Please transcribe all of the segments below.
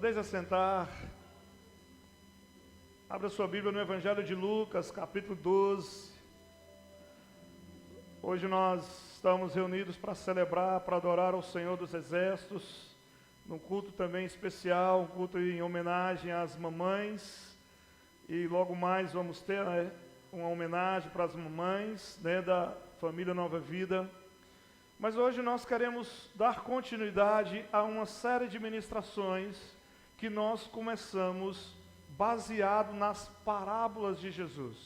Podeis assentar. Abra sua Bíblia no Evangelho de Lucas, capítulo 12. Hoje nós estamos reunidos para celebrar, para adorar ao Senhor dos Exércitos, num culto também especial, um culto em homenagem às mamães. E logo mais vamos ter uma homenagem para as mamães, da família Nova Vida. Mas hoje nós queremos dar continuidade a uma série de ministrações que nós começamos baseado nas parábolas de Jesus.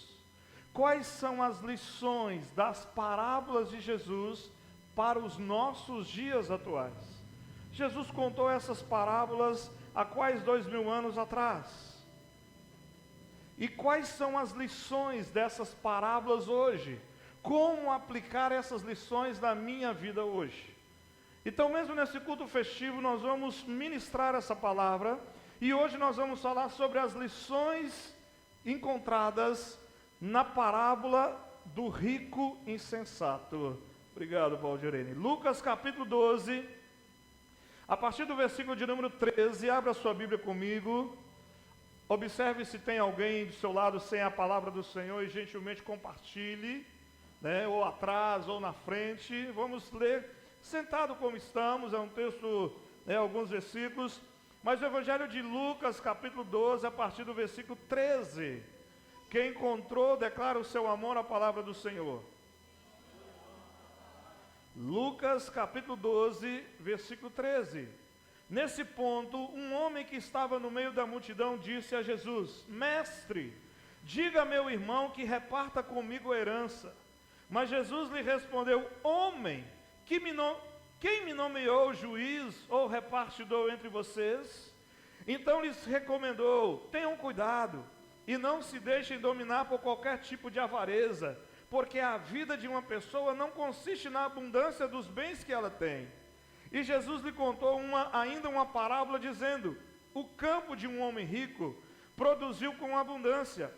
Quais são as lições das parábolas de Jesus para os nossos dias atuais? Jesus contou essas parábolas há quase 2000 anos atrás. E quais são as lições dessas parábolas hoje? Como aplicar essas lições na minha vida hoje? Então, mesmo nesse culto festivo, nós vamos ministrar essa palavra. E hoje nós vamos falar sobre as lições encontradas na parábola do rico insensato. Obrigado, Valdirene. Lucas capítulo 12, a partir do versículo de número 13, abra sua Bíblia comigo. Observe se tem alguém do seu lado sem a palavra do Senhor e gentilmente compartilhe, ou atrás ou na frente. Vamos ler sentado como estamos, é um texto, alguns versículos. Mas o Evangelho de Lucas, capítulo 12, a partir do versículo 13. Quem encontrou, declara o seu amor à palavra do Senhor. Lucas, capítulo 12, versículo 13. Nesse ponto, um homem que estava no meio da multidão disse a Jesus: Mestre, diga a meu irmão que reparta comigo a herança. Mas Jesus lhe respondeu: Homem, quem me nomeou juiz ou repartidor entre vocês? Então lhes recomendou: tenham cuidado e não se deixem dominar por qualquer tipo de avareza, porque a vida de uma pessoa não consiste na abundância dos bens que ela tem. E Jesus lhe contou ainda uma parábola dizendo: o campo de um homem rico produziu com abundância.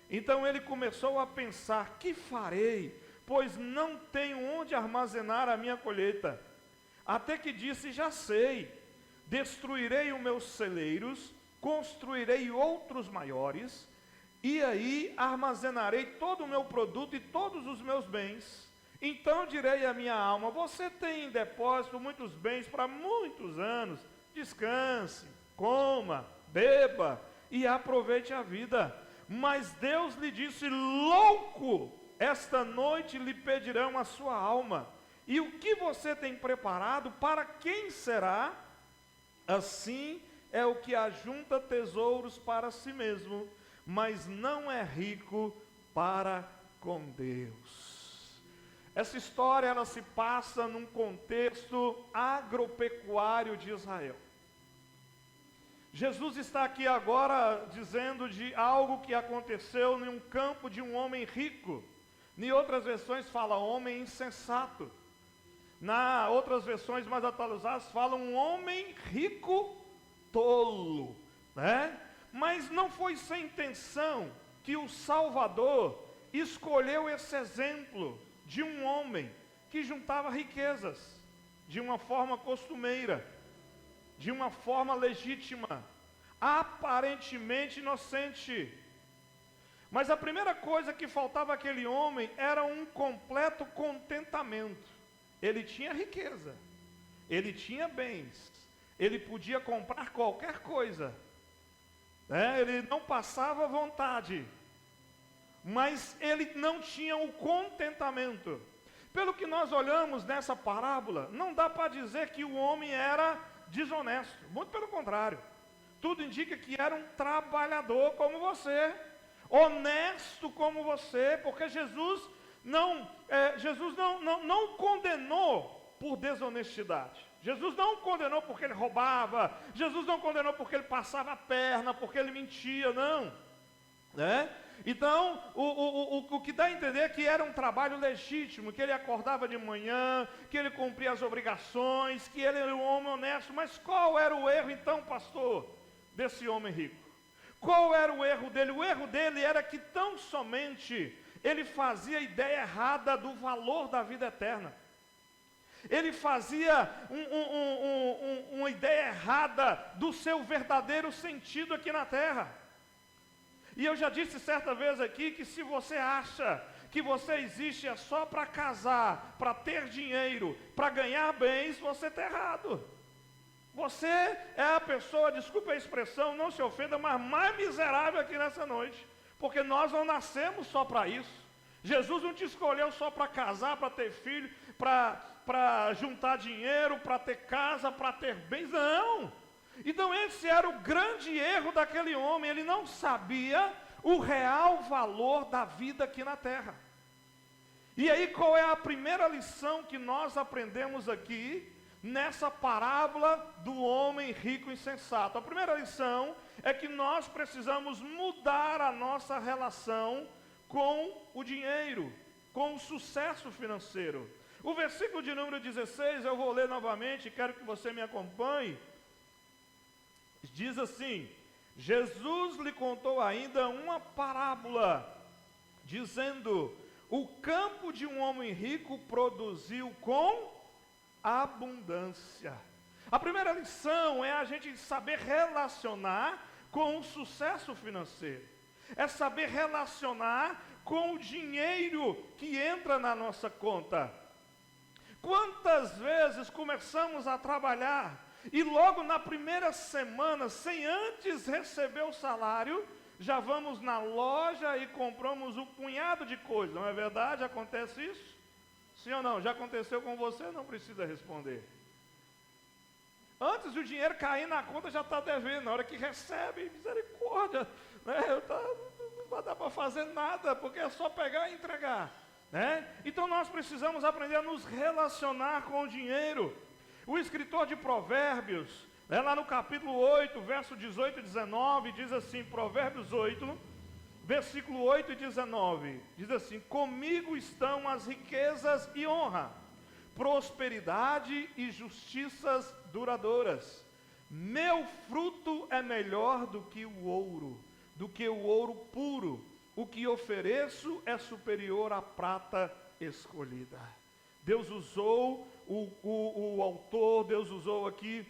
Então ele começou a pensar: que farei, pois não tenho onde armazenar a minha colheita? Até que disse: já sei, destruirei os meus celeiros, construirei outros maiores, e aí armazenarei todo o meu produto e todos os meus bens. Então direi à minha alma: você tem em depósito muitos bens para muitos anos, descanse, coma, beba e aproveite a vida. Mas Deus lhe disse: louco, esta noite lhe pedirão a sua alma. E o que você tem preparado, para quem será? Assim é o que ajunta tesouros para si mesmo, mas não é rico para com Deus. Essa história, ela se passa num contexto agropecuário de Israel. Jesus está aqui agora dizendo de algo que aconteceu em um campo de um homem rico. Em outras versões fala homem insensato. Na outras versões mais atualizadas falam um homem rico tolo, Mas não foi sem intenção que o Salvador escolheu esse exemplo de um homem que juntava riquezas de uma forma costumeira, de uma forma legítima, aparentemente inocente. Mas a primeira coisa que faltava àquele homem era um completo contentamento. Ele tinha riqueza, ele tinha bens, ele podia comprar qualquer coisa, ele não passava vontade, mas ele não tinha o contentamento. Pelo que nós olhamos nessa parábola, não dá para dizer que o homem era desonesto, muito pelo contrário. Tudo indica que era um trabalhador como você, honesto como você, porque Jesus não condenou por desonestidade. Jesus não condenou porque ele roubava, Jesus não condenou porque ele passava a perna, porque ele mentia, não. Então, o que dá a entender é que era um trabalho legítimo, que ele acordava de manhã, que ele cumpria as obrigações, que ele era um homem honesto. Mas qual era o erro então, pastor, desse homem rico? Qual era o erro dele? O erro dele era que tão somente ele fazia a ideia errada do valor da vida eterna. Ele fazia uma ideia errada do seu verdadeiro sentido aqui na terra. E eu já disse certa vez aqui que se você acha que você existe é só para casar, para ter dinheiro, para ganhar bens, você está errado. Você é a pessoa, desculpe a expressão, não se ofenda, mas mais miserável aqui nessa noite. Porque nós não nascemos só para isso. Jesus não te escolheu só para casar, para ter filho, para juntar dinheiro, para ter casa, para ter bens, não. Então esse era o grande erro daquele homem, ele não sabia o real valor da vida aqui na terra. E aí qual é a primeira lição que nós aprendemos aqui, nessa parábola do homem rico e insensato? A primeira lição é que nós precisamos mudar a nossa relação com o dinheiro, com o sucesso financeiro. O versículo de número 16, eu vou ler novamente, quero que você me acompanhe. Diz assim: Jesus lhe contou ainda uma parábola, dizendo: o campo de um homem rico produziu com abundância. A primeira lição é a gente saber relacionar com o sucesso financeiro. É saber relacionar com o dinheiro que entra na nossa conta. Quantas vezes começamos a trabalhar e logo na primeira semana, sem antes receber o salário, já vamos na loja e compramos um punhado de coisas, não é verdade? Acontece isso? Sim ou não? Já aconteceu com você? Não precisa responder. Antes do dinheiro cair na conta já está devendo, na hora que recebe, misericórdia, né? Não vai dar para fazer nada, porque é só pegar e entregar, né? Então nós precisamos aprender a nos relacionar com o dinheiro. O escritor de Provérbios, lá no capítulo 8, verso 18 e 19, diz assim, Provérbios 8, versículo 8 e 19, diz assim: comigo estão as riquezas e honra, prosperidade e justiças duradouras. Meu fruto é melhor do que o ouro puro. O que ofereço é superior à prata escolhida. Deus usou o autor, Deus usou aqui,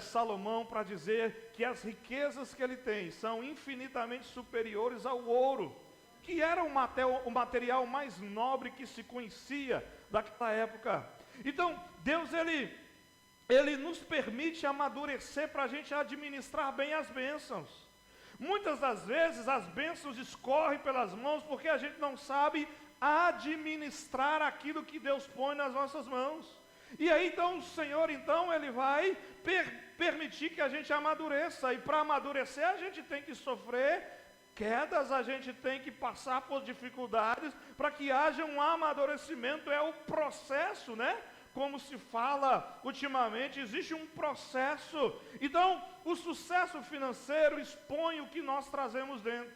Salomão, para dizer que as riquezas que ele tem são infinitamente superiores ao ouro, que era o material mais nobre que se conhecia daquela época. Então, Deus, ele nos permite amadurecer para a gente administrar bem as bênçãos. Muitas das vezes as bênçãos escorrem pelas mãos porque a gente não sabe administrar aquilo que Deus põe nas nossas mãos. E aí então o Senhor, ele vai permitir que a gente amadureça. E para amadurecer a gente tem que sofrer quedas, a gente tem que passar por dificuldades para que haja um amadurecimento. É o processo, como se fala ultimamente, existe um processo. Então, o sucesso financeiro expõe o que nós trazemos dentro.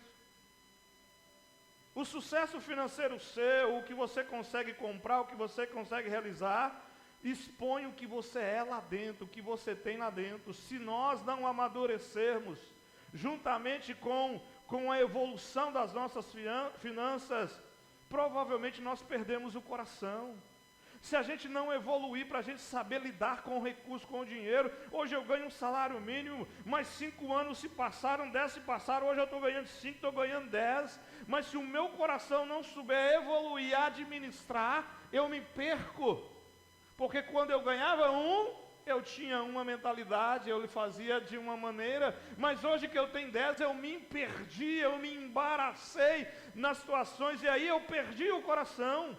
O sucesso financeiro seu, o que você consegue comprar, o que você consegue realizar, expõe o que você é lá dentro, o que você tem lá dentro. Se nós não amadurecermos, juntamente com a evolução das nossas finanças, provavelmente nós perdemos o coração. Se a gente não evoluir para a gente saber lidar com o recurso, com o dinheiro, hoje eu ganho um salário mínimo, mas 5 anos se passaram, 10 se passaram, hoje eu estou ganhando 5, estou ganhando 10, mas se o meu coração não souber evoluir, administrar, eu me perco, porque quando eu ganhava eu tinha uma mentalidade, eu fazia de uma maneira, mas hoje que eu tenho 10, eu me perdi, eu me embaracei nas situações, e aí eu perdi o coração.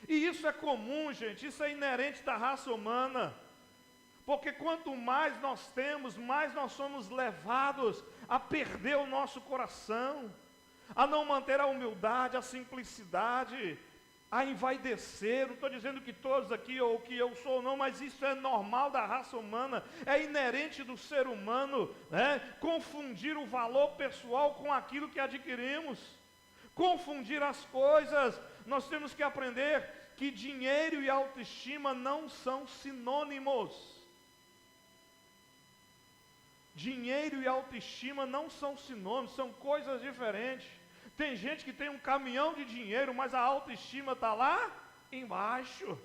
E isso é comum, gente, isso é inerente da raça humana, porque quanto mais nós temos, mais nós somos levados a perder o nosso coração, a não manter a humildade, a simplicidade, a envaidecer. Não estou dizendo que todos aqui, ou que eu sou não, mas isso é normal da raça humana, é inerente do ser humano, confundir o valor pessoal com aquilo que adquirimos, confundir as coisas. Nós temos que aprender que dinheiro e autoestima não são sinônimos. Dinheiro e autoestima não são sinônimos, são coisas diferentes. Tem gente que tem um caminhão de dinheiro, mas a autoestima está lá embaixo.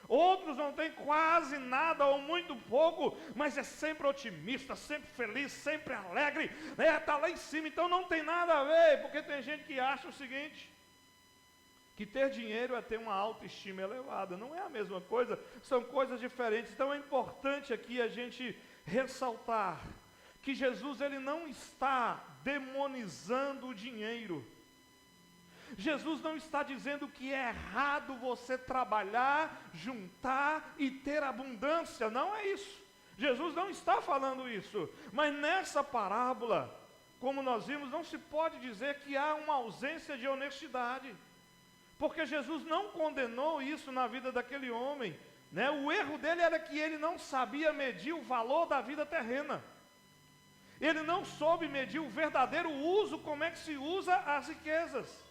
Outros não têm quase nada ou muito pouco, mas é sempre otimista, sempre feliz, sempre alegre, né? Está lá em cima, então não tem nada a ver, porque tem gente que acha o seguinte, que ter dinheiro é ter uma autoestima elevada. Não é a mesma coisa, são coisas diferentes. Então é importante aqui a gente ressaltar que Jesus, ele não está demonizando o dinheiro. Jesus não está dizendo que é errado você trabalhar, juntar e ter abundância. Não é isso. Jesus não está falando isso. Mas nessa parábola, como nós vimos, não se pode dizer que há uma ausência de honestidade. Porque Jesus não condenou isso na vida daquele homem, né? O erro dele era que ele não sabia medir o valor da vida terrena. Ele não soube medir o verdadeiro uso, como é que se usa as riquezas.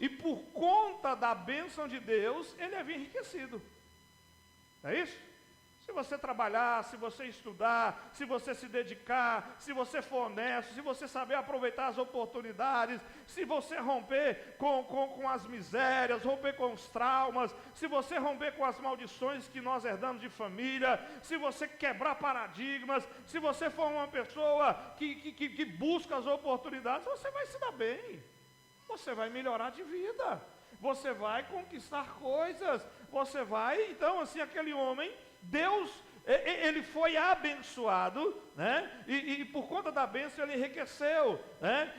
E por conta da bênção de Deus, ele havia enriquecido. É isso? Se você trabalhar, se você estudar, se você se dedicar, se você for honesto, se você saber aproveitar as oportunidades, se você romper com as misérias, romper com os traumas, se você romper com as maldições que nós herdamos de família, se você quebrar paradigmas, se você for uma pessoa que busca as oportunidades, você vai se dar bem. Você vai melhorar de vida, você vai conquistar coisas, você vai, então assim, aquele homem, Deus, ele foi abençoado, né? E por conta da bênção ele enriqueceu, né?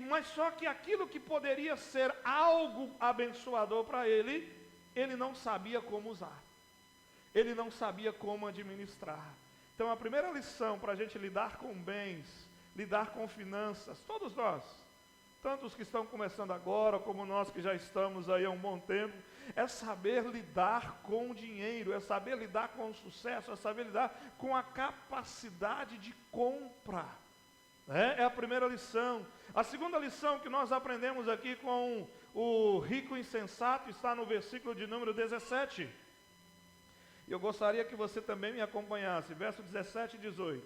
Mas só que aquilo que poderia ser algo abençoador para ele, ele não sabia como usar, ele não sabia como administrar. Então a primeira lição para a gente lidar com bens, lidar com finanças, todos nós, tanto os que estão começando agora, como nós que já estamos aí há um bom tempo, é saber lidar com o dinheiro, é saber lidar com o sucesso, é saber lidar com a capacidade de compra. É a primeira lição. A segunda lição que nós aprendemos aqui com o rico insensato está no versículo de número 17. Eu gostaria que você também me acompanhasse, verso 17 e 18.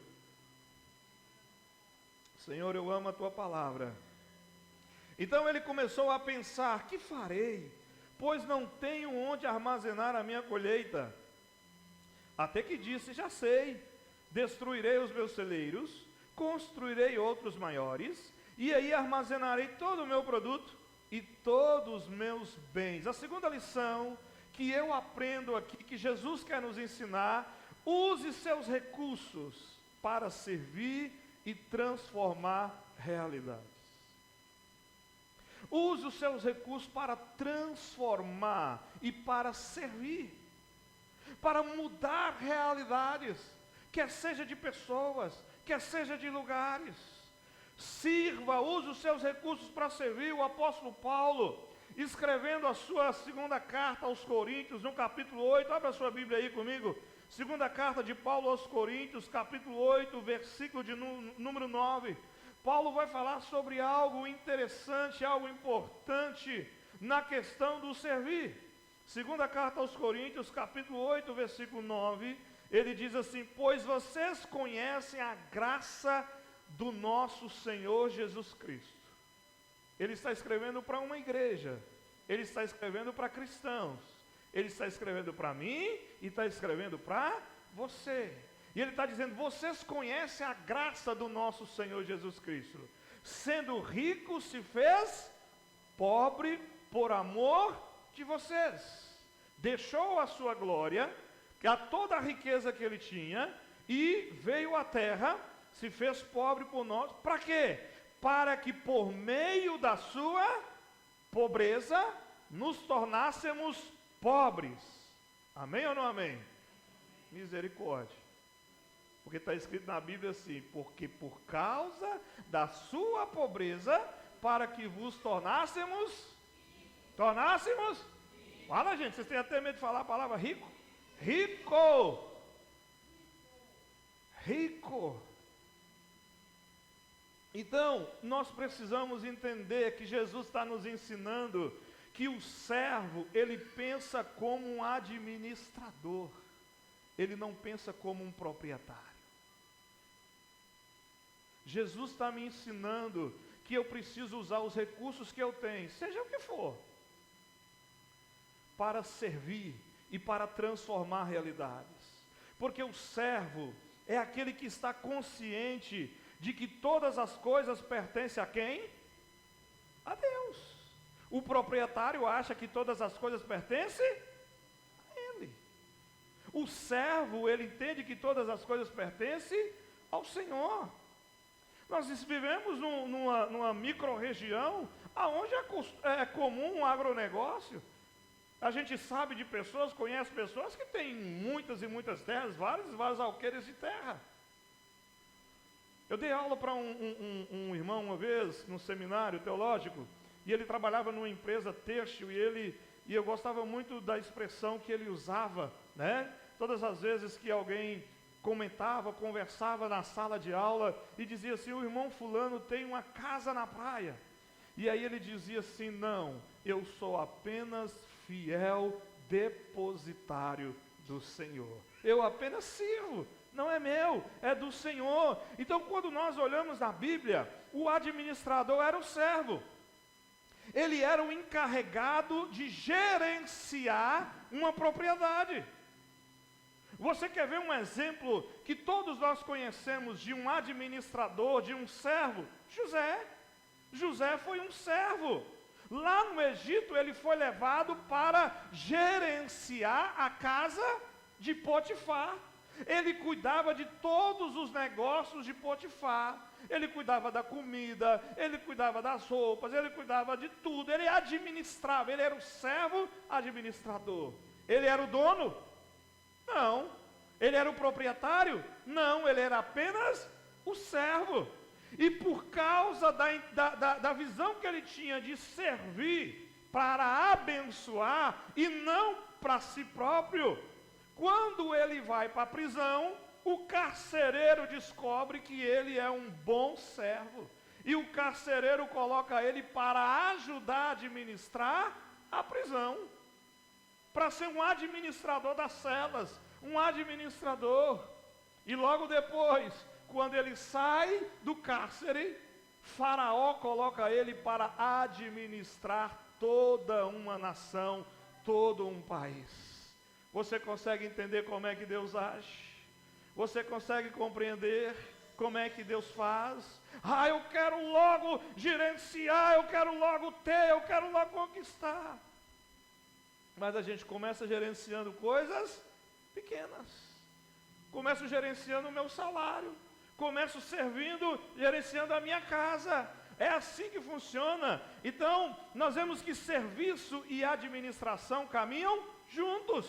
Senhor, eu amo a tua palavra. Então ele começou a pensar: que farei? Pois não tenho onde armazenar a minha colheita. Até que disse: já sei, destruirei os meus celeiros, construirei outros maiores, e aí armazenarei todo o meu produto e todos os meus bens. A segunda lição que eu aprendo aqui, que Jesus quer nos ensinar: use seus recursos para servir e transformar realidades. Use os seus recursos para transformar e para servir, para mudar realidades, quer seja de pessoas, quer seja de lugares. Sirva, use os seus recursos para servir. O apóstolo Paulo, escrevendo a sua segunda carta aos Coríntios, no capítulo 8, abra a sua Bíblia aí comigo, segunda carta de Paulo aos Coríntios, capítulo 8, versículo de número 9, Paulo vai falar sobre algo interessante, algo importante na questão do servir. Segunda carta aos Coríntios, capítulo 8, versículo 9, ele diz assim: pois vocês conhecem a graça do nosso Senhor Jesus Cristo. Ele está escrevendo para uma igreja, ele está escrevendo para cristãos, ele está escrevendo para mim e está escrevendo para você. E ele está dizendo: vocês conhecem a graça do nosso Senhor Jesus Cristo. Sendo rico, se fez pobre por amor de vocês. Deixou a sua glória, a toda a riqueza que ele tinha, e veio à terra, se fez pobre por nós. Para quê? Para que por meio da sua pobreza nos tornássemos pobres. Amém ou não amém? Misericórdia. Porque está escrito na Bíblia assim: porque por causa da sua pobreza, para que vos tornássemos, fala, gente, vocês têm até medo de falar a palavra rico? Rico. Então, nós precisamos entender que Jesus está nos ensinando que o servo, ele pensa como um administrador, ele não pensa como um proprietário. Jesus está me ensinando que eu preciso usar os recursos que eu tenho, seja o que for, para servir e para transformar realidades. Porque o servo é aquele que está consciente de que todas as coisas pertencem a quem? A Deus. O proprietário acha que todas as coisas pertencem a ele. O servo, ele entende que todas as coisas pertencem ao Senhor. Nós vivemos numa micro-região onde é comum um agronegócio. A gente sabe de pessoas, conhece pessoas que têm muitas e muitas terras, vários alqueires de terra. Eu dei aula para um irmão uma vez, num seminário teológico, e ele trabalhava numa empresa têxtil, e eu gostava muito da expressão que ele usava, né? Todas as vezes que alguém comentava, conversava na sala de aula, e dizia assim: o irmão fulano tem uma casa na praia. E aí ele dizia assim: não, eu sou apenas fiel depositário do Senhor. Eu apenas sirvo, não é meu, é do Senhor. Então, quando nós olhamos na Bíblia, o administrador era o servo. Ele era o encarregado de gerenciar uma propriedade. Você quer ver um exemplo que todos nós conhecemos de um administrador, de um servo? José. José foi um servo. Lá no Egito ele foi levado para gerenciar a casa de Potifar. Ele cuidava de todos os negócios de Potifar. Ele cuidava da comida, ele cuidava das roupas, ele cuidava de tudo. Ele administrava, ele era o servo administrador. Ele era o dono? Não. Ele era o proprietário? Não, ele era apenas o servo. E por causa da visão que ele tinha de servir para abençoar e não para si próprio, quando ele vai para a prisão, o carcereiro descobre que ele é um bom servo. E o carcereiro coloca ele para ajudar a administrar a prisão. Para ser um administrador das celas, um administrador. E logo depois, quando ele sai do cárcere, Faraó coloca ele para administrar toda uma nação, todo um país. Você consegue entender como é que Deus age? Você consegue compreender como é que Deus faz? Eu quero logo gerenciar, eu quero logo ter, eu quero logo conquistar. Mas a gente começa gerenciando coisas pequenas. Começo gerenciando o meu salário. Começo servindo, gerenciando a minha casa. É assim que funciona. Então, nós vemos que serviço e administração caminham juntos.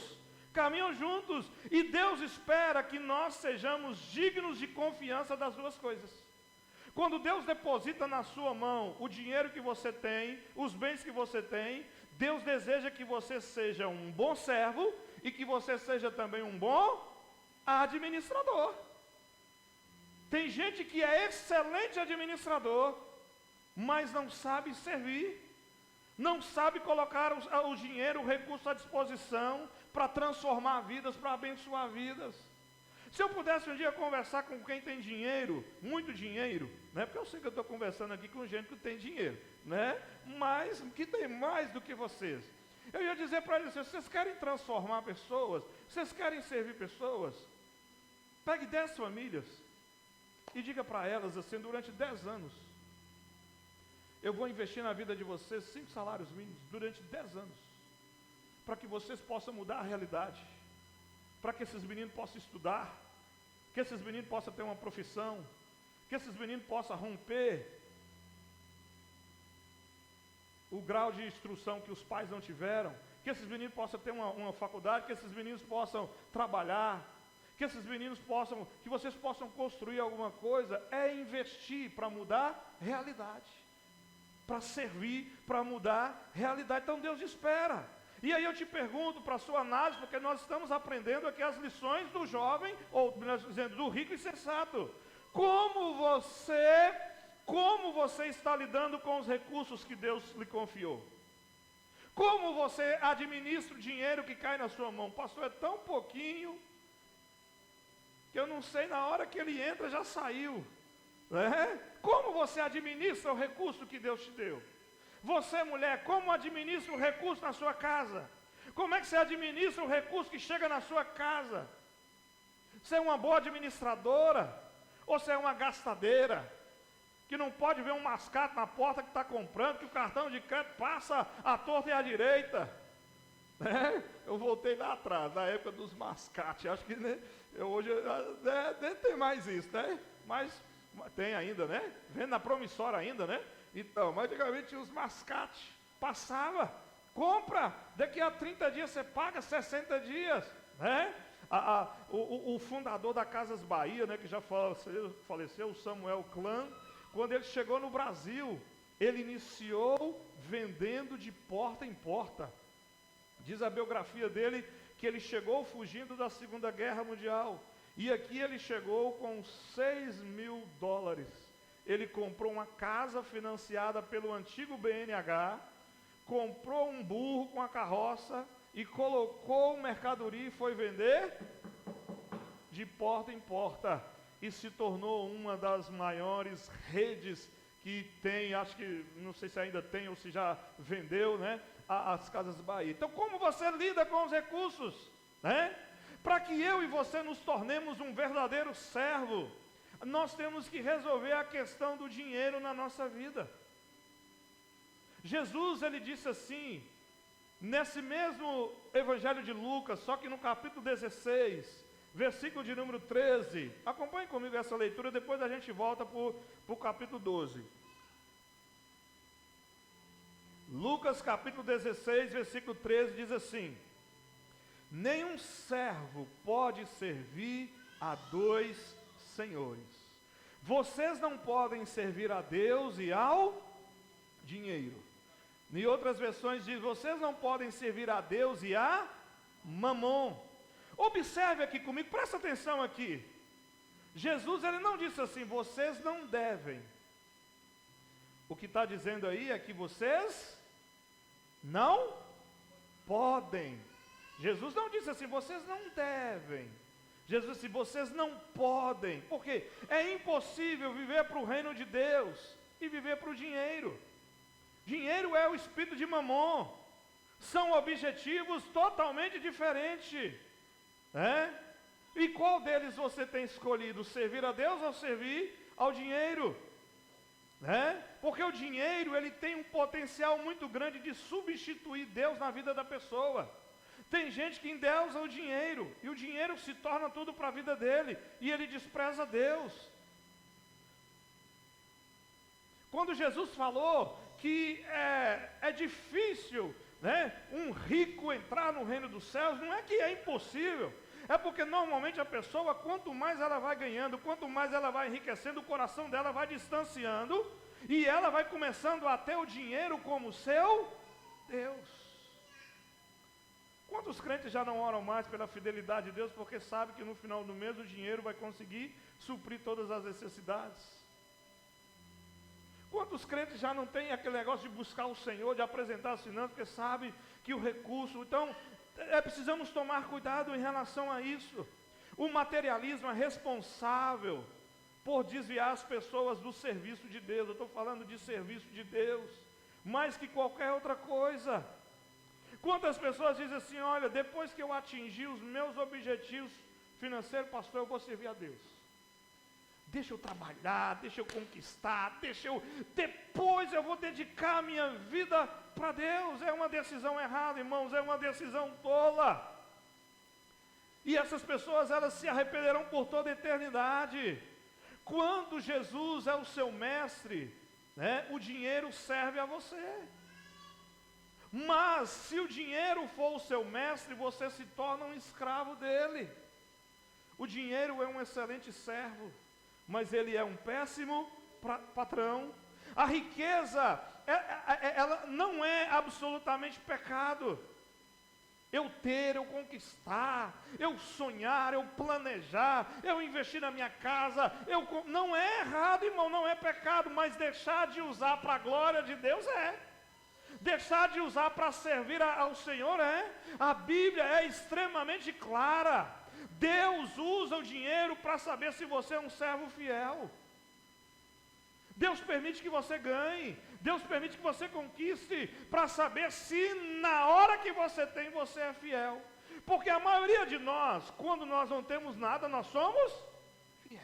Caminham juntos. E Deus espera que nós sejamos dignos de confiança das duas coisas. Quando Deus deposita na sua mão o dinheiro que você tem, os bens que você tem, Deus deseja que você seja um bom servo e que você seja também um bom administrador. Tem gente que é excelente administrador, mas não sabe servir, não sabe colocar o dinheiro, o recurso à disposição para transformar vidas, para abençoar vidas. Se eu pudesse um dia conversar com quem tem dinheiro, muito dinheiro, né? Porque eu sei que eu estou conversando aqui com gente que tem dinheiro, né? Mas que tem mais do que vocês. Eu ia dizer para eles: vocês querem transformar pessoas? Vocês querem servir pessoas? Pegue 10 famílias e diga para elas assim: durante 10 anos, eu vou investir na vida de vocês 5 salários mínimos durante 10 anos, para que vocês possam mudar a realidade, para que esses meninos possam estudar, que esses meninos possam ter uma profissão, que esses meninos possam romper o grau de instrução que os pais não tiveram, que esses meninos possam ter uma faculdade, que esses meninos possam trabalhar, que esses meninos possam, que vocês possam construir alguma coisa. É investir para mudar realidade, para servir, para mudar realidade. Então Deus espera. E aí eu te pergunto para a sua análise, porque nós estamos aprendendo aqui as lições do jovem, ou melhor dizendo, do rico e sensato. Como você está lidando com os recursos que Deus lhe confiou? Como você administra o dinheiro que cai na sua mão? Pastor, é tão pouquinho que eu não sei, na hora que ele entra já saiu, né? Como você administra o recurso que Deus te deu? Você, mulher, como administra o recurso na sua casa? Como é que você administra o recurso que chega na sua casa? Você é uma boa administradora? Ou você é uma gastadeira? Que não pode ver um mascate na porta que está comprando, que o cartão de crédito passa à torta e à direita. Eu voltei lá atrás, na época dos mascates. Acho que hoje tem mais isso, né? Mas tem ainda, né? Vendo na promissória ainda, né? Então, mas antigamente tinha os mascates. Passava, compra, daqui a 30 dias você paga 60 dias, né? O fundador da Casas Bahia, né, que já faleceu, o Samuel Clan, quando ele chegou no Brasil, ele iniciou vendendo de porta em porta. Diz a biografia dele que ele chegou fugindo da Segunda Guerra Mundial. E aqui ele chegou com $6.000. Ele comprou uma casa financiada pelo antigo BNH, comprou um burro com a carroça e colocou mercadoria e foi vender de porta em porta. E se tornou uma das maiores redes que tem, acho que, não sei se ainda tem ou se já vendeu, né? As Casas Bahia. Então, como você lida com os recursos, né? Para que eu e você nos tornemos um verdadeiro servo, nós temos que resolver a questão do dinheiro na nossa vida. Jesus, ele disse assim, nesse mesmo Evangelho de Lucas, só que no capítulo 16, versículo de número 13, acompanhe comigo essa leitura, depois a gente volta para o capítulo 12. Lucas capítulo 16, versículo 13 diz assim: nenhum servo pode servir a dois senhores. Vocês não podem servir a Deus e ao dinheiro. Em outras versões diz, vocês não podem servir a Deus e a mamon. Observe aqui comigo, presta atenção aqui. Jesus, ele não disse assim, vocês não devem. O que está dizendo aí é que vocês não podem. Jesus não disse assim, vocês não devem. Jesus disse, vocês não podem. Porque é impossível viver para o reino de Deus e viver para o dinheiro. Dinheiro é o espírito de mamon. São objetivos totalmente diferentes. E qual deles você tem escolhido? Servir a Deus ou servir ao dinheiro? Porque o dinheiro, ele tem um potencial muito grande de substituir Deus na vida da pessoa. Tem gente que endeusa o dinheiro, e o dinheiro se torna tudo para a vida dele, e ele despreza Deus. Quando Jesus falou que é difícil, um rico entrar no reino dos céus, não é que é impossível, é porque normalmente a pessoa, quanto mais ela vai ganhando, quanto mais ela vai enriquecendo, o coração dela vai distanciando, e ela vai começando a ter o dinheiro como seu Deus. Quantos crentes já não oram mais pela fidelidade de Deus, porque sabe que no final do mês o dinheiro vai conseguir suprir todas as necessidades? Quantos crentes já não têm aquele negócio de buscar o Senhor, de apresentar as finanças, porque sabe que o recurso... Então, precisamos tomar cuidado em relação a isso. O materialismo é responsável por desviar as pessoas do serviço de Deus. Eu estou falando de serviço de Deus, mais que qualquer outra coisa. Quantas pessoas dizem assim, olha, depois que eu atingir os meus objetivos financeiros, pastor, eu vou servir a Deus. Deixa eu trabalhar, deixa eu conquistar, depois eu vou dedicar a minha vida para Deus. É uma decisão errada, irmãos, é uma decisão tola. E essas pessoas, elas se arrependerão por toda a eternidade. Quando Jesus é o seu mestre, o dinheiro serve a você. Mas se o dinheiro for o seu mestre, você se torna um escravo dele. O dinheiro é um excelente servo, mas ele é um péssimo patrão. A riqueza, ela não é absolutamente pecado. Eu ter, eu conquistar, eu sonhar, eu planejar, eu investir na minha casa, não é errado, irmão, não é pecado, mas deixar de usar para a glória de Deus deixar de usar para servir ao Senhor A Bíblia é extremamente clara. Deus usa o dinheiro para saber se você é um servo fiel. Deus permite que você ganhe. Deus permite que você conquiste, para saber se na hora que você tem, você é fiel. Porque a maioria de nós, quando nós não temos nada, nós somos fiéis.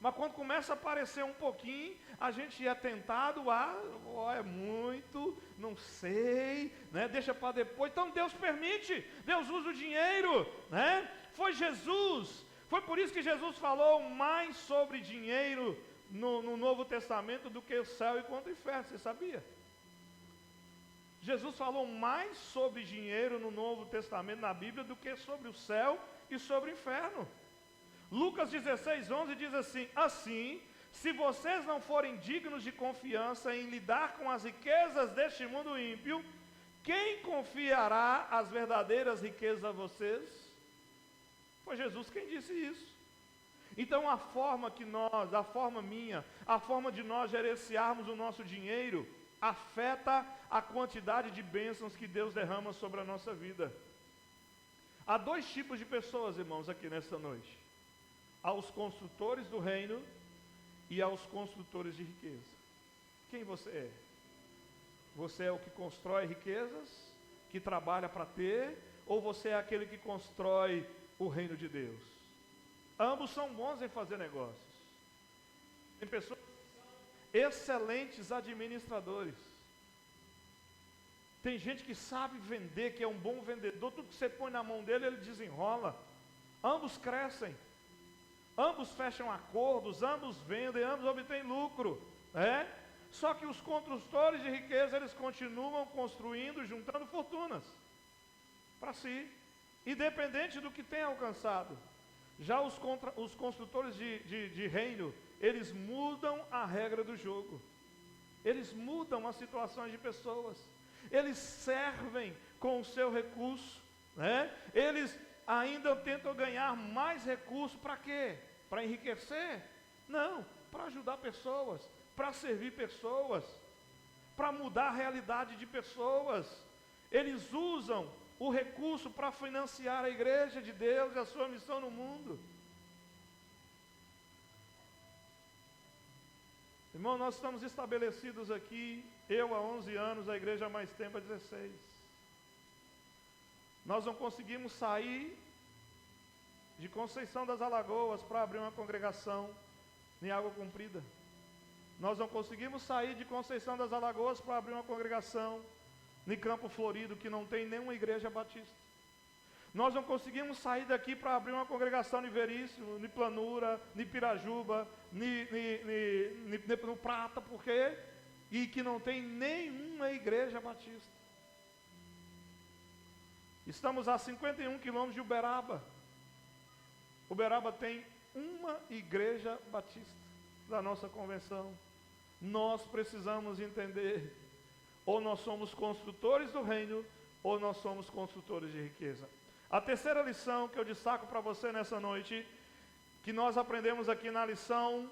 Mas quando começa a aparecer um pouquinho, a gente é tentado a, é muito, não sei, né? Deixa para depois. Então Deus permite, Deus usa o dinheiro, né? Foi por isso que Jesus falou mais sobre dinheiro no Novo Testamento do que o céu e contra o inferno, você sabia? Jesus falou mais sobre dinheiro no Novo Testamento, na Bíblia, do que sobre o céu e sobre o inferno. Lucas 16:11 diz assim: assim, se vocês não forem dignos de confiança em lidar com as riquezas deste mundo ímpio, quem confiará as verdadeiras riquezas a vocês? Foi Jesus quem disse isso. Então a forma de nós gerenciarmos o nosso dinheiro, afeta a quantidade de bênçãos que Deus derrama sobre a nossa vida. Há dois tipos de pessoas, irmãos, aqui nesta noite: aos construtores do reino e aos construtores de riqueza. Quem você é? Você é o que constrói riquezas, que trabalha para ter, ou você é aquele que constrói o reino de Deus? Ambos são bons em fazer negócios. Tem pessoas que são excelentes administradores. Tem gente que sabe vender, que é um bom vendedor. Tudo que você põe na mão dele, ele desenrola. Ambos crescem. Ambos fecham acordos, ambos vendem, ambos obtêm lucro, né? Só que os construtores de riqueza, eles continuam construindo, juntando fortunas para si, independente do que tem alcançado. Já os construtores de reino, eles mudam a regra do jogo, eles mudam as situações de pessoas, eles servem com o seu recurso, né? Eles ainda tentam ganhar mais recursos. Para quê? Para enriquecer? Não, para ajudar pessoas, para servir pessoas, para mudar a realidade de pessoas. Eles usam o recurso para financiar a igreja de Deus e a sua missão no mundo. Irmão, nós estamos estabelecidos aqui, eu há 11 anos, a igreja há mais tempo, há 16. Nós não conseguimos sair de Conceição das Alagoas para abrir uma congregação em Água Comprida. Nós não conseguimos sair de Conceição das Alagoas para abrir uma congregação em Campo Florido, que não tem nenhuma igreja batista. Nós não conseguimos sair daqui para abrir uma congregação em Veríssimo, em Planura, em Pirajuba, no Prata, porque e que não tem nenhuma igreja batista. Estamos a 51 quilômetros de Uberaba. Uberaba tem uma igreja batista da nossa convenção. Nós precisamos entender: ou nós somos construtores do reino, ou nós somos construtores de riqueza. A terceira lição que eu destaco para você nessa noite, que nós aprendemos aqui na lição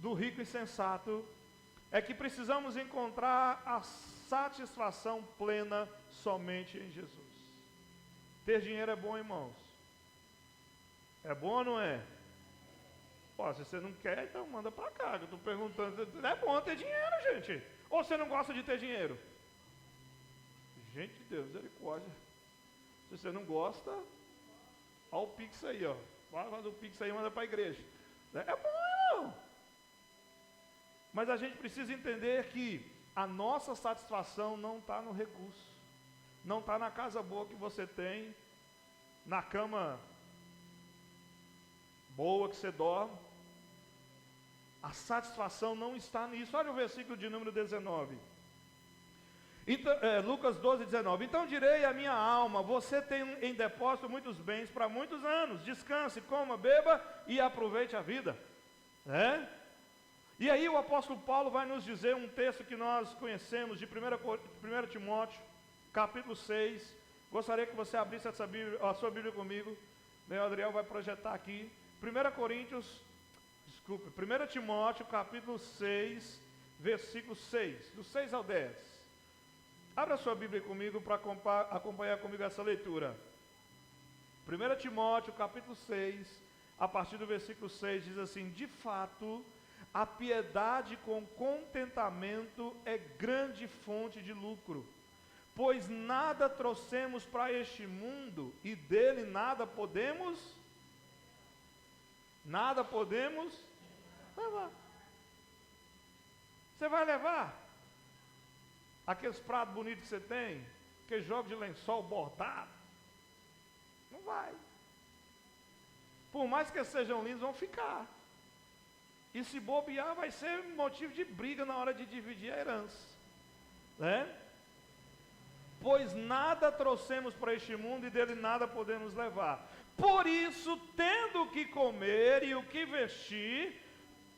do rico insensato, é que precisamos encontrar a satisfação plena somente em Jesus. Ter dinheiro é bom, irmãos. É bom ou não é? Pô, se você não quer, então manda para cá. Eu estou perguntando, é bom ter dinheiro, gente? Ou você não gosta de ter dinheiro? Gente de Deus, misericórdia. Se você não gosta, olha o Pix aí, ó. Vai fazer o Pix aí e manda para a igreja. É bom, não. Mas a gente precisa entender que a nossa satisfação não está no recurso. Não está na casa boa que você tem, na cama boa que você dorme. A satisfação não está nisso. Olha o versículo de número 19. Então, Lucas 12, 19. Então direi à minha alma: você tem em depósito muitos bens para muitos anos. Descanse, coma, beba e aproveite a vida. E aí o apóstolo Paulo vai nos dizer um texto que nós conhecemos de 1 Timóteo, capítulo 6. Gostaria que você abrisse a sua Bíblia comigo. O Adriel vai projetar aqui. 1 Timóteo, capítulo 6, versículo 6, do 6 ao 10. Abra a sua Bíblia comigo para acompanhar comigo essa leitura. 1 Timóteo, capítulo 6, a partir do versículo 6, diz assim: de fato, a piedade com contentamento é grande fonte de lucro, pois nada trouxemos para este mundo e dele nada podemos levar. Você vai levar aqueles pratos bonitos que você tem, aqueles jogos de lençol bordado? Não vai. Por mais que eles sejam lindos, vão ficar. E se bobear, vai ser motivo de briga na hora de dividir a herança, né? Pois nada trouxemos para este mundo e dele nada podemos levar. Por isso, tendo o que comer e o que vestir,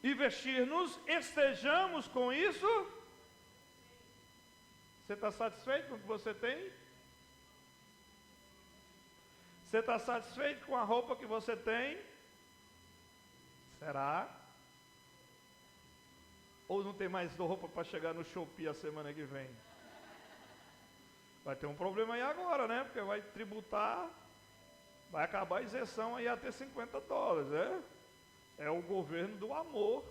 e vestir-nos, estejamos com isso. Você está satisfeito com o que você tem? Você está satisfeito com a roupa que você tem? Será? Ou não tem mais roupa para chegar no Shopee a semana que vem? Vai ter um problema aí agora, né? Porque vai tributar, vai acabar a isenção aí até $50, né? É o governo do amor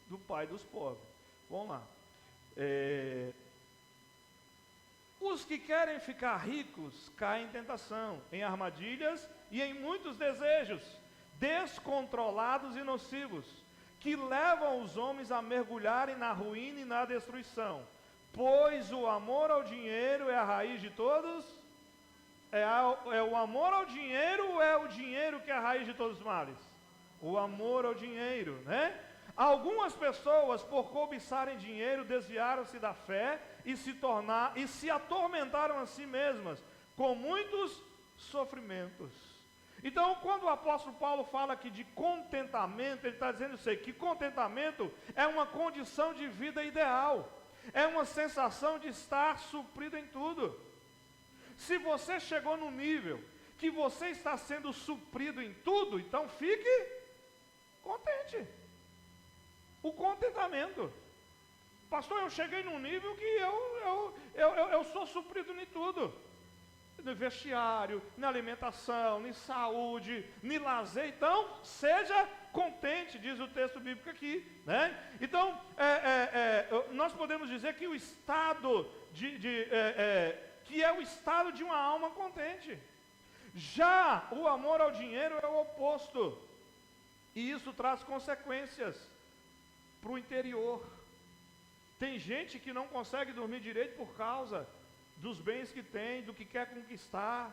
do pai dos pobres. Vamos lá. Os que querem ficar ricos caem em tentação, em armadilhas e em muitos desejos descontrolados e nocivos, que levam os homens a mergulharem na ruína e na destruição. Pois o amor ao dinheiro é a raiz de todos? É o amor ao dinheiro ou é o dinheiro que é a raiz de todos os males? O amor ao dinheiro, né? Algumas pessoas, por cobiçarem dinheiro, desviaram-se da fé e se atormentaram a si mesmas com muitos sofrimentos. Então, quando o apóstolo Paulo fala aqui de contentamento, ele está dizendo isso aí, que contentamento é uma condição de vida ideal, é uma sensação de estar suprido em tudo. Se você chegou no nível que você está sendo suprido em tudo, então fique contente. O contentamento. Pastor, eu cheguei num nível que eu sou suprido em tudo. No vestiário, na alimentação, na saúde, no lazer. Então, seja contente, diz o texto bíblico aqui, né? Então, nós podemos dizer que o estado que é o estado de uma alma contente. Já o amor ao dinheiro é o oposto. E isso traz consequências para o interior. Tem gente que não consegue dormir direito por causa dos bens que tem, do que quer conquistar.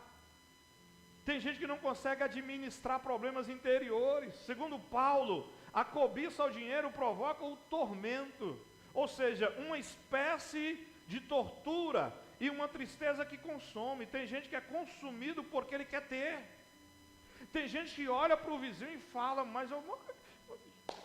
Tem gente que não consegue administrar problemas interiores. Segundo Paulo, a cobiça ao dinheiro provoca o tormento, ou seja, uma espécie de tortura e uma tristeza que consome. Tem gente que é consumido porque ele quer ter. Tem gente que olha para o vizinho e fala, mas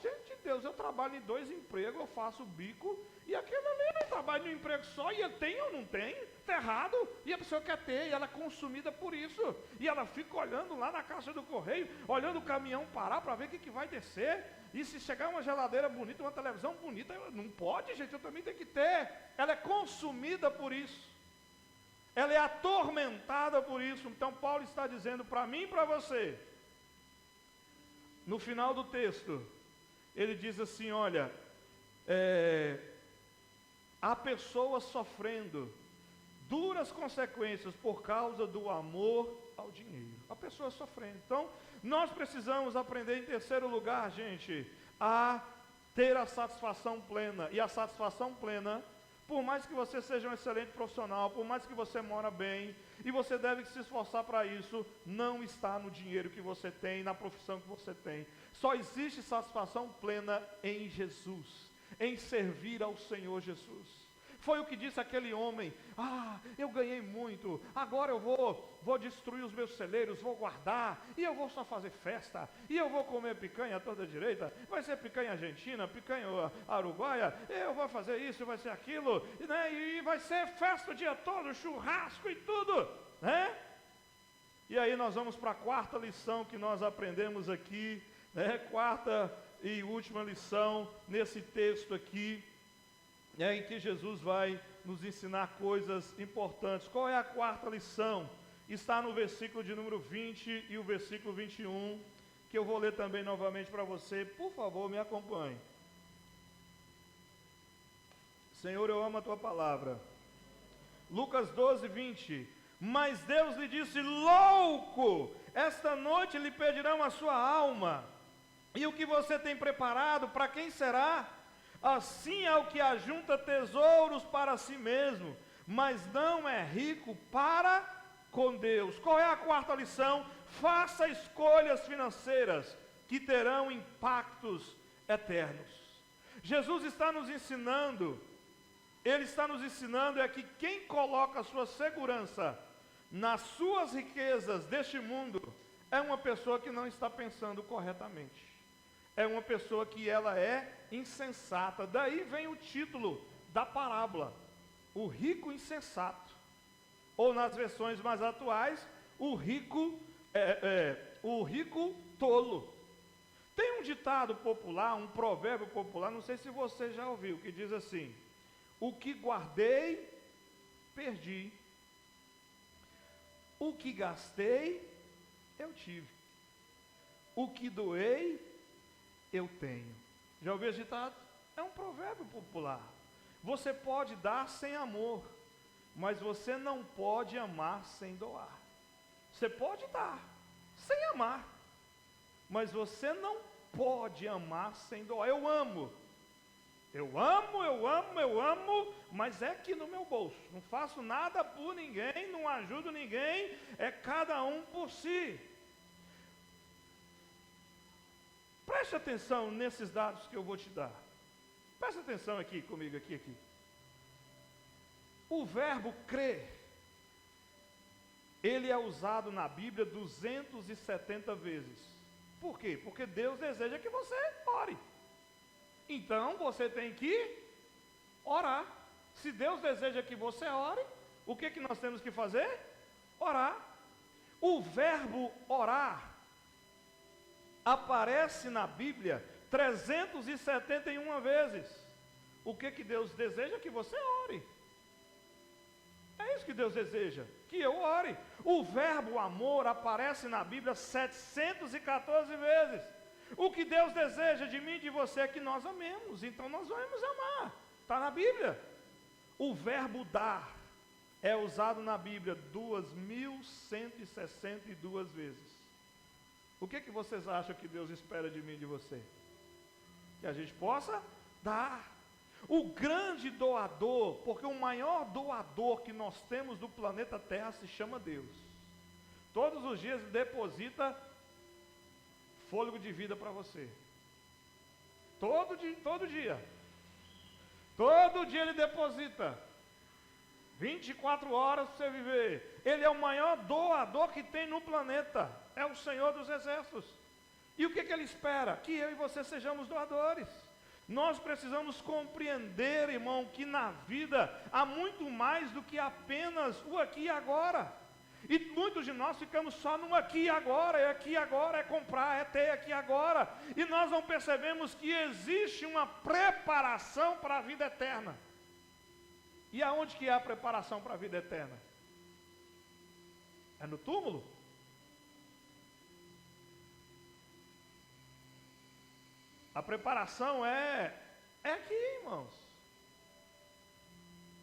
gente de Deus, eu trabalho em 2 empregos, eu faço bico, e aquele ali trabalha em um emprego só, e ele tem ou não tem, está errado, e a pessoa quer ter, e ela é consumida por isso, e ela fica olhando lá na caixa do correio, olhando o caminhão parar para ver o que vai descer, e se chegar uma geladeira bonita, uma televisão bonita, não pode, gente, eu também tenho que ter. Ela é consumida por isso, ela é atormentada por isso. Então Paulo está dizendo para mim e para você, no final do texto, ele diz assim, olha, há pessoas sofrendo duras consequências por causa do amor ao dinheiro. Há pessoas sofrendo. Então, nós precisamos aprender, em terceiro lugar, gente, a ter a satisfação plena. E a satisfação plena, por mais que você seja um excelente profissional, por mais que você mora bem, e você deve se esforçar para isso, não está no dinheiro que você tem, na profissão que você tem. Só existe satisfação plena em Jesus, em servir ao Senhor Jesus. Foi o que disse aquele homem, eu ganhei muito, agora eu vou destruir os meus celeiros, vou guardar, e eu vou só fazer festa, e eu vou comer picanha toda direita, vai ser picanha argentina, picanha uruguaia, eu vou fazer isso, vai ser aquilo, né? E vai ser festa o dia todo, churrasco e tudo, né? E aí nós vamos para a quarta lição que nós aprendemos aqui, né? Quarta e última lição nesse texto aqui, em que Jesus vai nos ensinar coisas importantes. Qual é a quarta lição? Está no versículo de número 20 e o versículo 21, que eu vou ler também novamente para você. Por favor, me acompanhe. Senhor, eu amo a tua palavra. Lucas 12, 20. Mas Deus lhe disse: louco, esta noite lhe pedirão a sua alma, e o que você tem preparado, para quem será? Assim é o que ajunta tesouros para si mesmo, mas não é rico para com Deus. Qual é a quarta lição? Faça escolhas financeiras que terão impactos eternos. Jesus está nos ensinando, Ele está nos ensinando é que quem coloca a sua segurança nas suas riquezas deste mundo é uma pessoa que não está pensando corretamente. É uma pessoa que ela é insensata. Daí vem o título da parábola, o rico insensato. Ou nas versões mais atuais, o rico tolo. Tem um ditado popular, um provérbio popular, não sei se você já ouviu, que diz assim: o que guardei, perdi. O que gastei, eu tive. O que doei, eu tenho. Já ouviu esse ditado? É um provérbio popular. Você pode dar sem amor, mas você não pode amar sem doar. Você pode dar sem amar, mas você não pode amar sem doar. Eu amo, mas é aqui no meu bolso. Não faço nada por ninguém, não ajudo ninguém, é cada um por si. Preste atenção nesses dados que eu vou te dar. Preste atenção aqui comigo, aqui. O verbo crer, ele é usado na Bíblia 270 vezes. Por quê? Porque Deus deseja que você ore. Então você tem que orar. Se Deus deseja que você ore, o que nós temos que fazer? Orar. O verbo orar aparece na Bíblia 371 vezes. O que Deus deseja? Que você ore. É isso que Deus deseja, que eu ore. O verbo amor aparece na Bíblia 714 vezes. O que Deus deseja de mim e de você é que nós amemos, então nós vamos amar. Está na Bíblia. O verbo dar é usado na Bíblia 2162 vezes. O que vocês acham que Deus espera de mim e de você? Que a gente possa dar. O grande doador, porque o maior doador que nós temos do planeta Terra se chama Deus. Todos os dias Ele deposita fôlego de vida para você. Todo dia. Todo dia Ele deposita 24 horas para você viver. Ele é o maior doador que tem no planeta. É o Senhor dos Exércitos. E o que Ele espera? Que eu e você sejamos doadores. Nós precisamos compreender, irmão, que na vida há muito mais do que apenas o aqui e agora. E muitos de nós ficamos só no aqui e agora, é comprar, é ter aqui e agora. E nós não percebemos que existe uma preparação para a vida eterna. E aonde que é a preparação para a vida eterna? É no túmulo? A preparação é aqui, irmãos.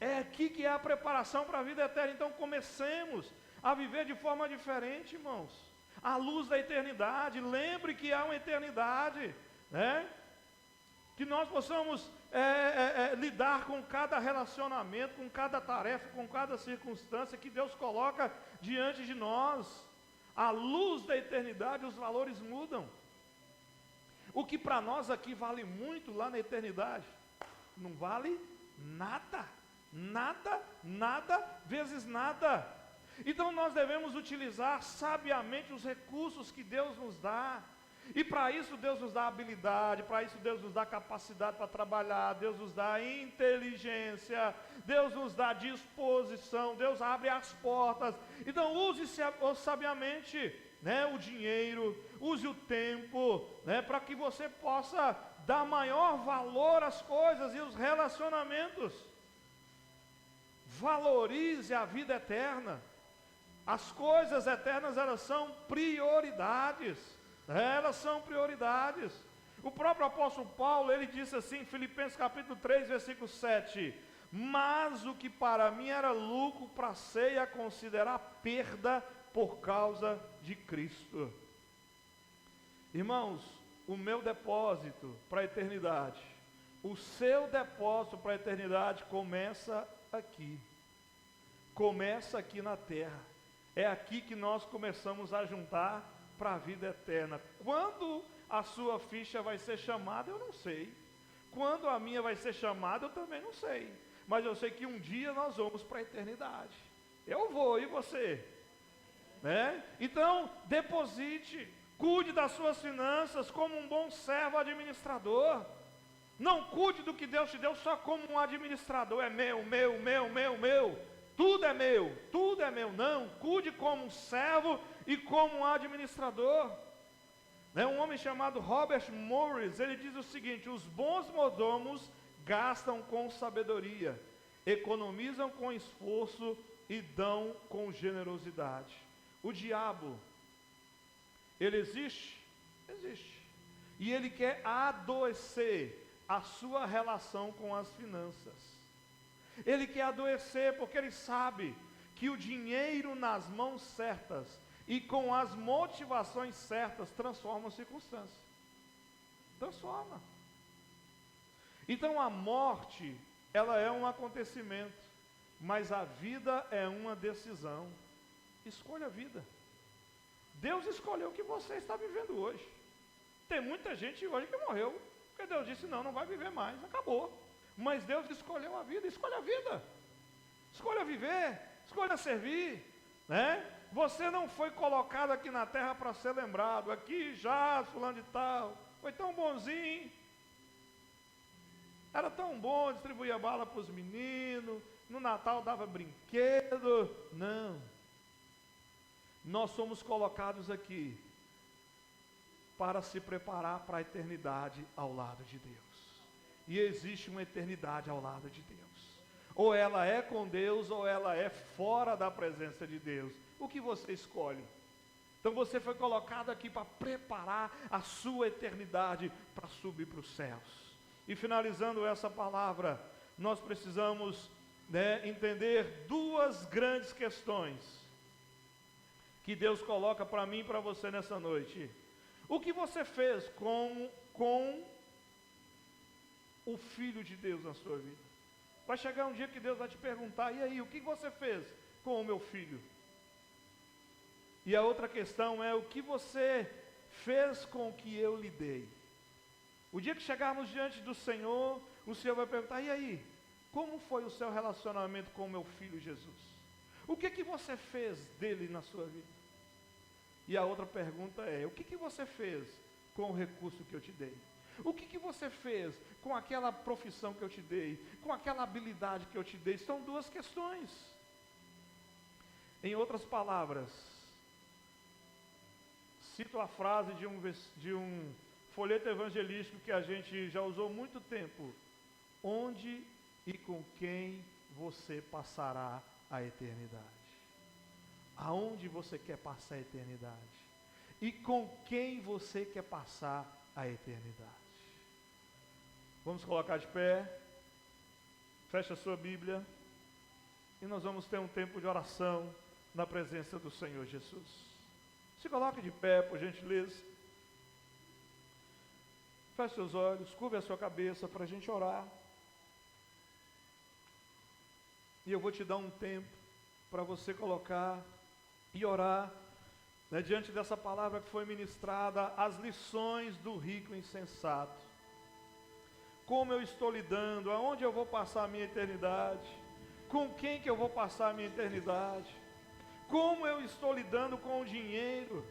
É aqui que é a preparação para a vida eterna. Então comecemos a viver de forma diferente, irmãos. À luz da eternidade. Lembre que há uma eternidade, né? Que nós possamos lidar com cada relacionamento, com cada tarefa, com cada circunstância que Deus coloca diante de nós. À luz da eternidade os valores mudam. O que para nós aqui vale muito, lá na eternidade, não vale nada. Nada, vezes nada. Então nós devemos utilizar sabiamente os recursos que Deus nos dá. E para isso Deus nos dá habilidade, para isso Deus nos dá capacidade para trabalhar, Deus nos dá inteligência, Deus nos dá disposição, Deus abre as portas. Então use-se sabiamente, né, o dinheiro, use o tempo, né, para que você possa dar maior valor às coisas e os relacionamentos. Valorize a vida eterna. As coisas eternas, elas são prioridades. Elas são prioridades. O próprio apóstolo Paulo, ele disse assim em Filipenses capítulo 3, versículo 7: mas o que para mim era lucro, passei a considerar perda por causa de Cristo. Irmãos, o meu depósito para a eternidade, o seu depósito para a eternidade começa aqui. Começa aqui na terra. É aqui que nós começamos a juntar para a vida eterna. Quando a sua ficha vai ser chamada, eu não sei. Quando a minha vai ser chamada, eu também não sei. Mas eu sei que um dia nós vamos para a eternidade. Eu vou, e você? Né? Então, deposite, cuide das suas finanças como um bom servo administrador. Não cuide do que Deus te deu só como um administrador. É meu. Tudo é meu. Não, cuide como um servo e como um administrador. Um homem chamado Robert Morris, ele diz o seguinte: os bons mordomos gastam com sabedoria, economizam com esforço e dão com generosidade. O diabo, ele existe? Existe. E ele quer adoecer a sua relação com as finanças. Ele quer adoecer porque ele sabe que o dinheiro nas mãos certas e com as motivações certas transforma a circunstância. Transforma. Então a morte, ela é um acontecimento, mas a vida é uma decisão. Escolha a vida. Deus escolheu o que você está vivendo hoje. Tem muita gente hoje que morreu, porque Deus disse: não vai viver mais, acabou. Mas Deus escolheu a vida. Escolha a vida. Escolha viver, escolha servir, né? Você não foi colocado aqui na terra para ser lembrado. Aqui já, fulano de tal, foi tão bonzinho. Era tão bom, distribuía bala para os meninos, no Natal dava brinquedo. Não. Nós somos colocados aqui para se preparar para a eternidade ao lado de Deus. E existe uma eternidade ao lado de Deus. Ou ela é com Deus, ou ela é fora da presença de Deus. O que você escolhe? Então você foi colocado aqui para preparar a sua eternidade para subir para os céus. E finalizando essa palavra, nós precisamos entender duas grandes questões que Deus coloca para mim e para você nessa noite. O que você fez com o Filho de Deus na sua vida? Vai chegar um dia que Deus vai te perguntar: e aí, o que você fez com o meu filho? E a outra questão é: o que você fez com o que eu lhe dei? O dia que chegarmos diante do Senhor, o Senhor vai perguntar: e aí, como foi o seu relacionamento com o meu filho Jesus? O que você fez dele na sua vida? E a outra pergunta é: o que você fez com o recurso que eu te dei? O que você fez com aquela profissão que eu te dei? Com aquela habilidade que eu te dei? São duas questões. Em outras palavras, cito a frase de um folheto evangelístico que a gente já usou há muito tempo: onde e com quem você passará a eternidade? Aonde você quer passar a eternidade? E com quem você quer passar a eternidade? Vamos colocar de pé, fecha a sua Bíblia, e nós vamos ter um tempo de oração na presença do Senhor Jesus. Se coloque de pé, por gentileza. Feche seus olhos, curve a sua cabeça para a gente orar. E eu vou te dar um tempo para você colocar e orar, diante dessa palavra que foi ministrada, as lições do rico insensato. Como eu estou lidando? Aonde eu vou passar a minha eternidade? Com quem que eu vou passar a minha eternidade? Como eu estou lidando com o dinheiro?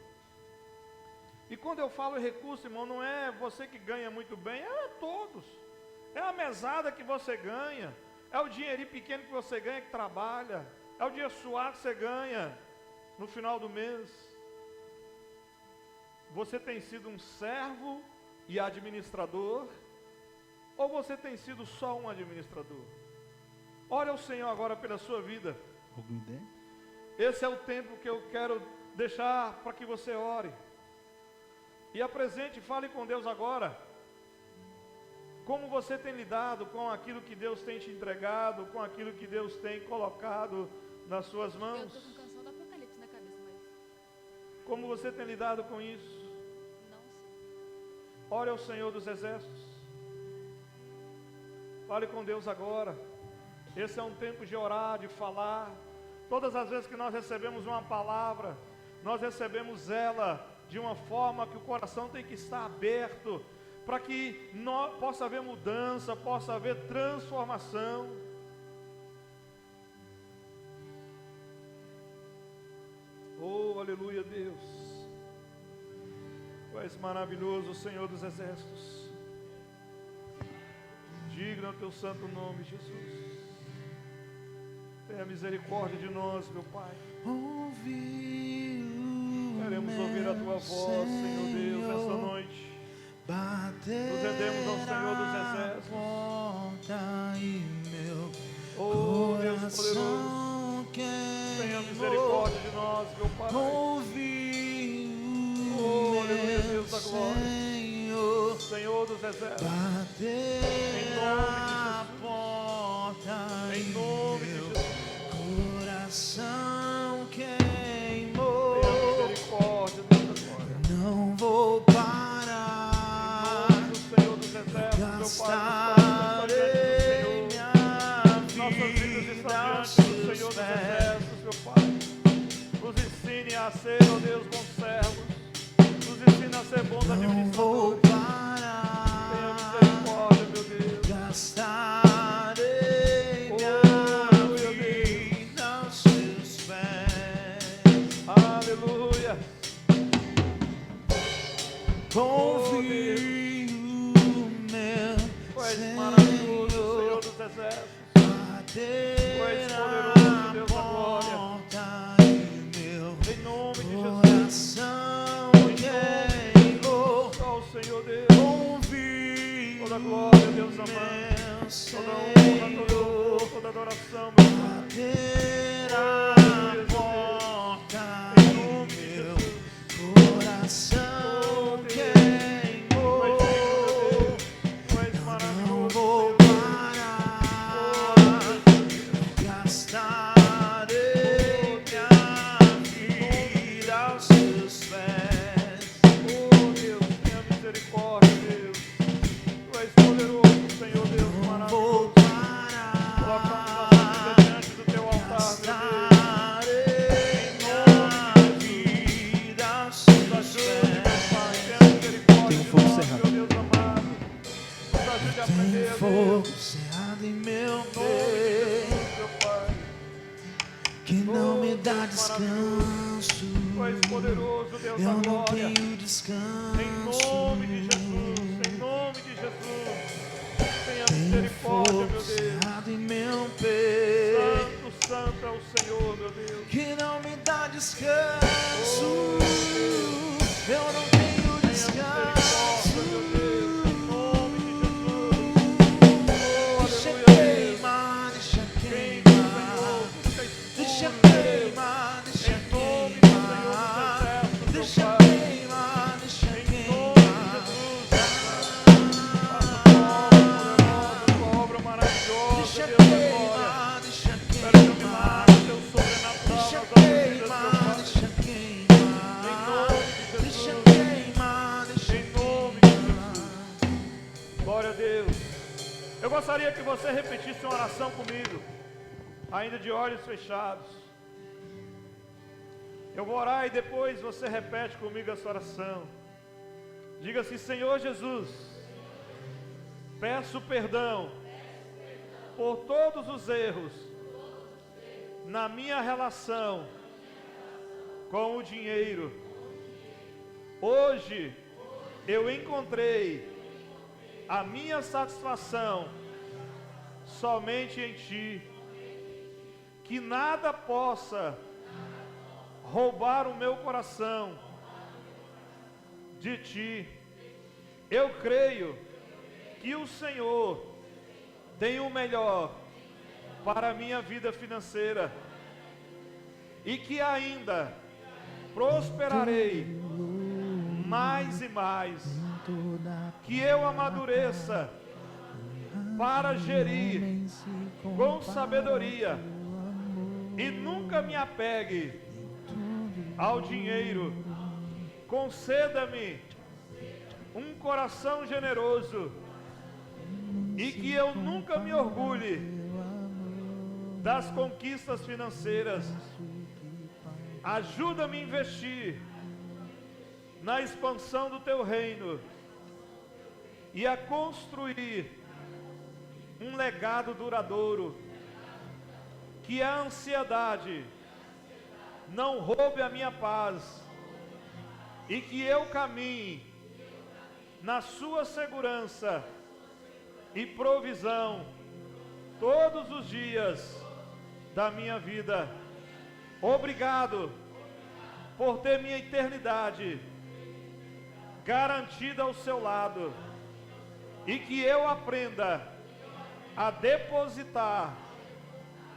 E quando eu falo recurso, irmão, não é você que ganha muito bem, é todos. É a mesada que você ganha, é o dinheirinho pequeno que você ganha que trabalha, é o dia suado que você ganha no final do mês. Você tem sido um servo e administrador, ou você tem sido só um administrador? Ore ao Senhor agora pela sua vida. Esse é o tempo que eu quero deixar para que você ore. E apresente, fale com Deus agora. Como você tem lidado com aquilo que Deus tem te entregado, com aquilo que Deus tem colocado nas suas mãos? Eu estou com canção do Apocalipse na cabeça, mas Como você tem lidado com isso? não sei. Ore ao Senhor dos Exércitos. Fale com Deus agora. Esse é um tempo de orar, de falar. Todas as vezes que nós recebemos uma palavra, nós recebemos ela de uma forma que o coração tem que estar aberto, para que possa haver mudança, possa haver transformação. Oh, aleluia, Deus. Tu és maravilhoso, Senhor dos Exércitos. Digno é o teu santo nome, Jesus. Tenha misericórdia de nós, meu Pai. Queremos ouvir a tua voz, Senhor Deus, nesta noite. Nos rendemos ao Senhor dos Exércitos. Oh, Deus poderoso, tenha misericórdia de nós, meu Pai. Oh, aleluia, Deus da glória. Senhor dos Exércitos, em nome de Jesus, coração queimou. tenha misericórdia, Deus da glória. Não vou parar. Em nome do Senhor dos Exércitos, meu Pai, nos nossas vidas estão diante do Senhor dos Exércitos, meu Pai. Nos ensine a ser, ó Deus, bons servos. Nos ensine a ser bons administradores. Tenha misericórdia, meu Deus. Gastarei minha vida aos seus pés. Aleluia. Ouvi o meu Tu és maravilhoso, Senhor dos Exércitos. bater és poderoso, Deus da glória. porta e meu Em nome de Jesus, coração queimou. ó Senhor Deus, Ouvi toda glória, Deus amado, meu toda honra, todo louvor, toda adoração, meu Pai. bater a porta Em e nome de meu Jesus, coração Tu és queimou. digno, Deus. Tu és Não maravilhoso, vou Senhor. parar. Gastarei minha vida aos seus pés. Oh Deus, tenha misericórdia, Deus. Tu és poderoso, Senhor Deus, Não maravilhoso. vou Colocamos nossa vida parar. diante do teu altar, meu Deus. Gastarei minha vida aos Nos seus ajude, meu pés. Pai, tenha misericórdia de nós, meu Deus amado. Nos ajude a aprender, Tem Deus, fogo cerrado em meu em nome de peito Jesus, meu Pai. que não me dá Deus descanso. Tu és poderoso, Deus Eu da não glória. tenho descanso. Em nome de Jesus, em nome de Jesus. Tenha Tem misericórdia, fogo meu Deus. cerrado em meu peito Santo, santo é o Senhor, meu Deus. que não me dá descanso. Eu não tenho Tenha descanso. misericórdia, meu Deus, em nome de Jesus. Deixa Oh, aleluia, Deus. queimar, deixa Queima, queimar. Senhor, Deixa fica escuro, Deus. queimar, deixa Em nome do Senhor dos queimar. Exércitos, meu Deixa Pai. queimar, deixa Em nome de queimar. Jesus. Faça tua obra poderosa, tua obra maravilhosa, Deixa Deus da glória. queimar, deixa Espera que o queimar. milagre, teu sobrenatural Deixa nas nossas vidas, meu queimar, Pai. deixa Em queimar. nome de Deixa Jesus. queimar, deixa Em nome de queimar. Glória a Deus. Eu gostaria que você repetisse uma oração comigo, ainda de olhos fechados. Eu vou orar e depois você repete comigo essa oração. Diga assim: Senhor Jesus, peço perdão por todos os erros na minha relação com o dinheiro. Hoje eu encontrei a minha satisfação somente em Ti. Que nada possa roubar o meu coração de Ti. Eu creio que o Senhor tem o melhor para a minha vida financeira e que ainda prosperarei mais e mais, que eu amadureça para gerir com sabedoria e nunca me apegue ao dinheiro. Conceda-me um coração generoso e que eu nunca me orgulhe das conquistas financeiras. Ajuda-me a investir na expansão do teu reino e a construir um legado duradouro. Que a ansiedade não roube a minha paz e que eu caminhe na sua segurança e provisão todos os dias da minha vida. Obrigado por ter minha eternidade garantida ao seu lado e que eu aprenda a depositar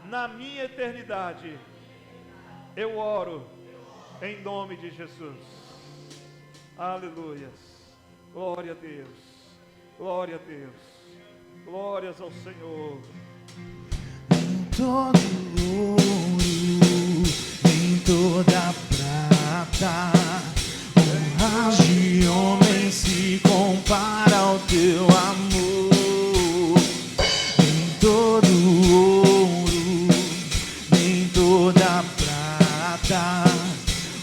na minha eternidade. Eu oro em nome de Jesus. Aleluia. Glória a Deus. Glória a Deus. Glórias ao Senhor. Em todo ouro, em toda prata, honra de homem se compara ao teu amor. Em todo ouro, em toda prata,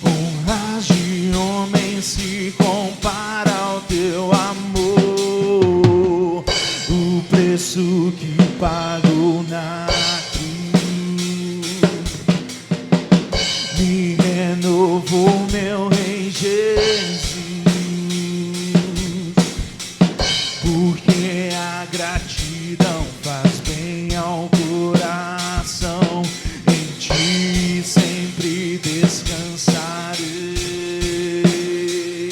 honra de homem se compara ao teu amor. O preço que pagou na me renovou, meu Rei Jesus, porque a gratidão faz bem ao coração. Em ti sempre descansarei,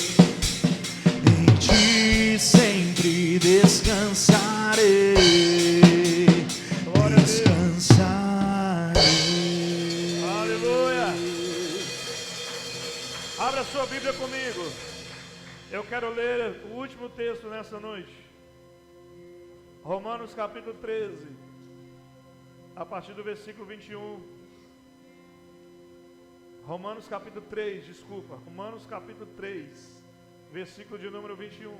em ti sempre descansarei. Abra sua Bíblia comigo. Eu quero ler o último texto nessa noite. Romanos capítulo 13, a partir do versículo 21. Romanos capítulo 3, Romanos capítulo 3, versículo de número 21.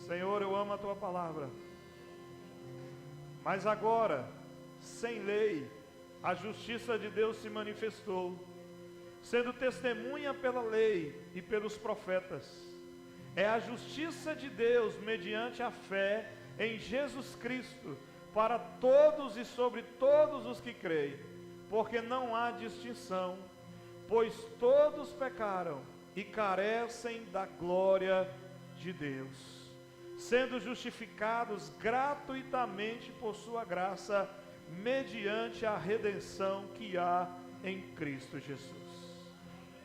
Senhor, eu amo a tua palavra. Mas agora, sem lei, a justiça de Deus se manifestou, sendo testemunha pela lei e pelos profetas. É a justiça de Deus mediante a fé em Jesus Cristo, para todos e sobre todos os que creem, porque não há distinção, pois todos pecaram e carecem da glória de Deus, sendo justificados gratuitamente por sua graça, mediante a redenção que há em Cristo Jesus.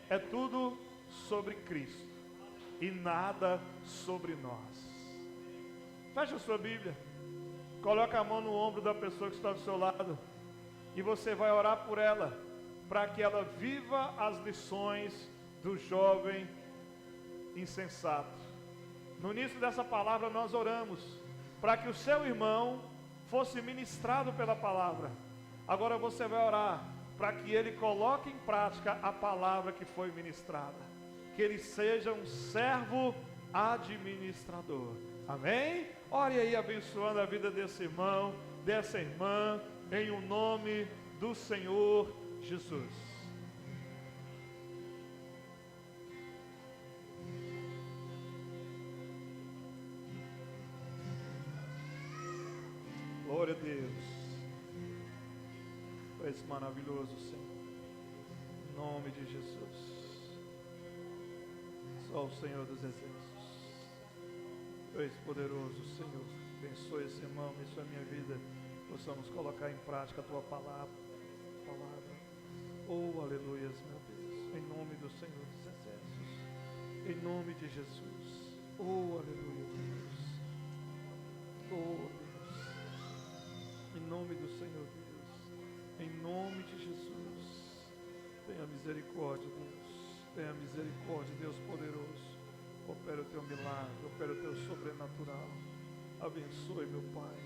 É tudo sobre Cristo e nada sobre nós. Feche a sua Bíblia, coloque a mão no ombro da pessoa que está do seu lado e você vai orar por ela, para que ela viva as lições do jovem insensato. No início dessa palavra nós oramos para que o seu irmão fosse ministrado pela palavra. Agora você vai orar para que ele coloque em prática a palavra que foi ministrada, que ele seja um servo administrador. Amém? Ore aí abençoando a vida desse irmão, dessa irmã, em o nome do Senhor Jesus. Glória a Deus. Tu és maravilhoso, Senhor. Em nome de Jesus. Só o Senhor dos Exércitos. Tu és poderoso, Senhor. Abençoe esse irmão, abençoe a minha vida. Possamos colocar em prática a tua palavra. Oh, aleluias, meu Deus. Em nome do Senhor dos Exércitos. Em nome de Jesus. Oh, aleluia, Deus. Oh, em nome do Senhor Deus, em nome de Jesus, Tenha misericórdia, Deus. Tenha misericórdia, Deus poderoso. Opera o teu milagre, opera o teu sobrenatural. Abençoe, meu Pai,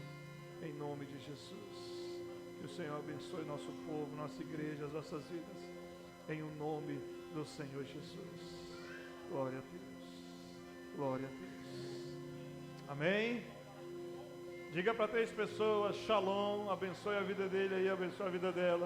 em nome de Jesus. Que o Senhor abençoe nosso povo, nossa igreja, as nossas vidas, em o nome do Senhor Jesus. Glória a Deus. Glória a Deus. Amém? Diga para 3 pessoas, shalom, abençoe a vida dele aí, abençoe a vida dela.